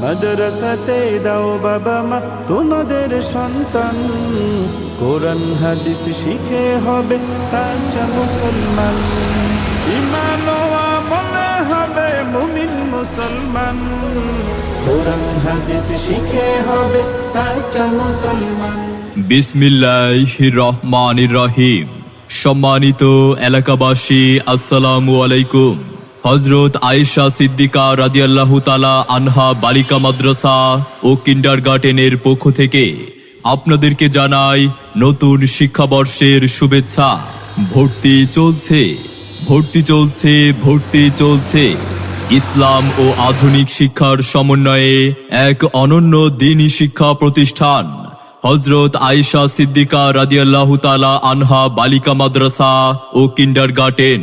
মাদ্রাসাতে দাও বাবা মা তোমাদের সন্তান, কোরআন হাদিস শিখে হবে সাচ্চা মুসলমান, ঈমান ও আমলে হবে মুমিন মুসলমান, কোরআন হাদিস শিখে হবে সাচ্চা মুসলমান। বিসমিল্লাহির রহমানির রহিম। সম্মানিত এলাকাবাসী, আসসালামু আলাইকুম। হযরত আয়েশা সিদ্দিকা রাদিয়াল্লাহু তাআলা আনহা বালিকা মাদ্রাসা ও কিন্ডারগার্টেনের পক্ষ থেকে আপনাদেরকে জানাই নতুন শিক্ষাবর্ষের শুভেচ্ছা। ভর্তি চলছে, ভর্তি চলছে, ভর্তি চলছে। ইসলাম ও আধুনিক শিক্ষার সমন্বয়ে এক অনন্য দ্বীনি শিক্ষা প্রতিষ্ঠান হযরত আয়েশা সিদ্দিকা রাদিয়াল্লাহু তাআলা আনহা বালিকা মাদ্রাসা ও কিন্ডারগার্টেন,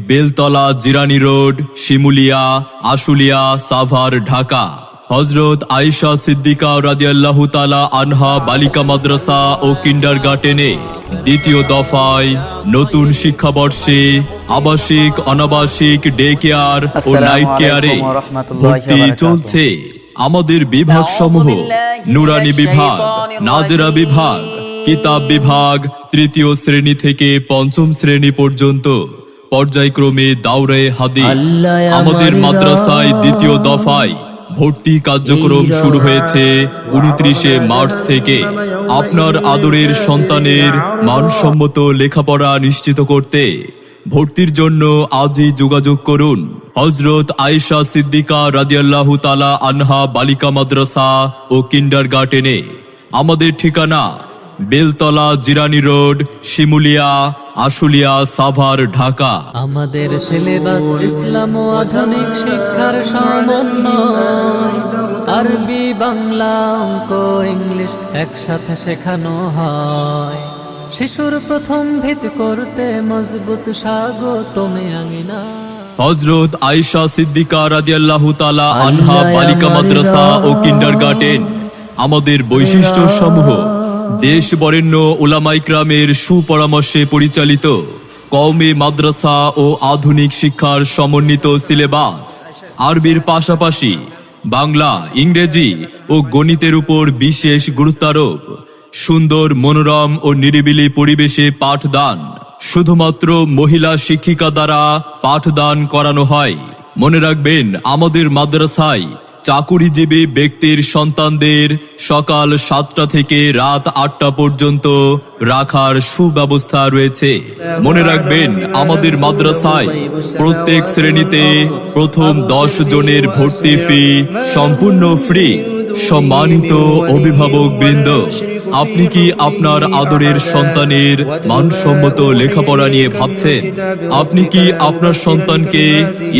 বেলতলা, জিরানী রোড, শিমুলিয়া, আশুলিয়া, সাভার, ঢাকা। হযরত আয়েশা সিদ্দিকা রাদিয়াল্লাহু তাআলা আনহা বালিকা মাদ্রাসা ও কিন্ডারগার্টেনে দ্বিতীয় দফায় নতুন শিক্ষাবর্ষে আবাসিক, অনাবাসিক, ডে কেয়ার ও নাইট কেয়ারে ভর্তি চলছে। আমাদের বিভাগ সমূহ নুরানি বিভাগ, নাজেরা বিভাগ, কিতাব বিভাগ, তৃতীয় শ্রেণী থেকে পঞ্চম শ্রেণী পর্যন্ত পর্যায়ক্রমে দাওরায়ে হাদিস। আমাদের মাদ্রাসায় দ্বিতীয় দফায় ভর্তি কার্যক্রম শুরু হয়েছে 29শে মার্চ থেকে। আপনার আদরের সন্তানের মানসম্মত লেখাপড়া নিশ্চিত করতে ভর্তির জন্য আজই যোগাযোগ করুন হযরত আয়েশা সিদ্দিকা রাদিয়াল্লাহু তাআলা আনহা বালিকা মাদ্রাসা ও কিন্ডারগার্টেনে। আমাদের ঠিকানা বেলতলা, জিরানী রোড, শিমুলিয়া, আশুলিয়া, সাভার, ঢাকা। আমাদের সিলেবাস ইসলাম ও আধুনিক শিক্ষার সমন্বয়, আরবি, বাংলা, অঙ্ক, ইংলিশ একসাথে শেখানো হয়। শিশুর প্রথম ভিত করতে মজবুত স্বাগতমে আমিনা। হযরত আয়েশা সিদ্দিকা রাদিয়াল্লাহু তাআলা আনহা বালিকা মাদ্রাসা ও কিন্ডারগার্টেন। আমাদের বৈশিষ্ট্য সমূহ: দেশ বরেণ্য উলামা ইকরামের সুপরামর্শে পরিচালিত কওমি মাদ্রাসা ও আধুনিক শিক্ষার সমন্বিত সিলেবাস। আরবির পাশাপাশি বাংলা, ইংরেজি ও গণিতের উপর বিশেষ গুরুত্বারোপ। সুন্দর, মনোরম ও নিরিবিলি পরিবেশে পাঠদান। শুধুমাত্র মহিলা শিক্ষিকা দ্বারা পাঠদান করানো হয়। মনে রাখবেন, আমাদের মাদ্রাসায় চাকুরিজীবী ব্যক্তির সন্তানদের সকাল 7টা থেকে রাত 8টা পর্যন্ত রাখার সুব্যবস্থা রয়েছে। মনে রাখবেন, আমাদের মাদ্রাসায় প্রত্যেক শ্রেণীতে প্রথম 10 জনের ভর্তি ফি সম্পূর্ণ ফ্রি। সম্মানিত অভিভাবক বৃন্দ, আপনি কি আপনার আদরের সন্তানের মানসম্মত লেখাপড়া নিয়ে ভাবছেন? আপনি কি আপনার সন্তানকে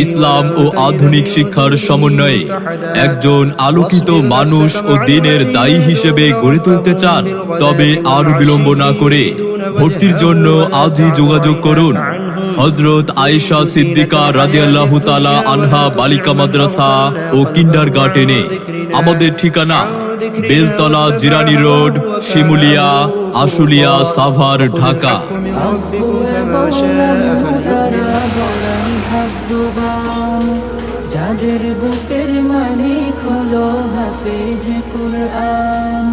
ইসলাম ও আধুনিক শিক্ষার সমন্বয়ে একজন আলোকিত মানুষ ও দ্বীনের দায়ী হিসেবে গড়ে তুলতে চান? তবে আর বিলম্ব না করে ভর্তির জন্য আজই যোগাযোগ করুন হযরত আয়েশা সিদ্দিকা রাদিয়াল্লাহু তাআলা আনহা বালিকা মাদ্রাসা ও কিন্ডারগার্টেনে। আমাদের ঠিকানা বেলতলা, জিরানী রোড, শিমুলিয়া, আশুলিয়া, সাভার, ঢাকা। যাদের বুকের মালিক হলো হাফেজ কুরআন,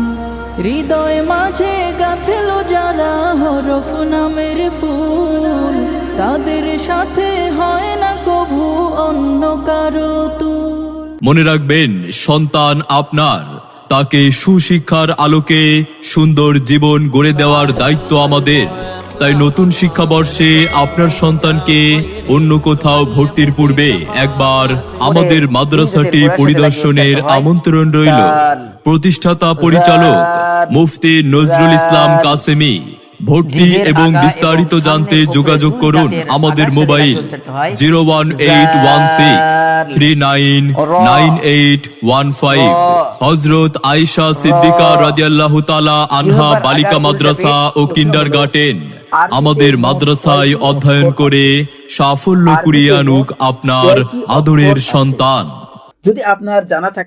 হৃদয় মাঝে গাঁথলো যারা হরফ নামের ফুল, তাদের সাথে হয় না কভু অন্য কারো তুল। মনে রাখবেন, সন্তান আপনার, তাকে সুশিক্ষার আলোকে সুন্দর জীবন গড়ে দেওয়ার দায়িত্ব আমাদের। তাই নতুন শিক্ষাবর্ষে আপনার সন্তানকে অন্য কোথাও ভর্তির পূর্বে একবার আমাদের মাদ্রাসাটি পরিদর্শনের আমন্ত্রণ রইল। প্রতিষ্ঠাতা পরিচালক মুফতি নজরুল ইসলাম কাসেমি। ভর্তি এবং বিস্তারিত জানতে যোগাযোগ করুন আমাদের মোবাইল 01816399815। হযরত আয়েশা সিদ্দিকা রাদিয়াল্লাহু তাআলা আনহা বালিকা মাদ্রাসা ও কিন্ডারগার্টেন। আমাদের মাদ্রাসায় অধ্যয়ন করে সাফল্য কুড়িয়ে আনুক আপনার আদরের সন্তান। যদি আপনার জানা থাকে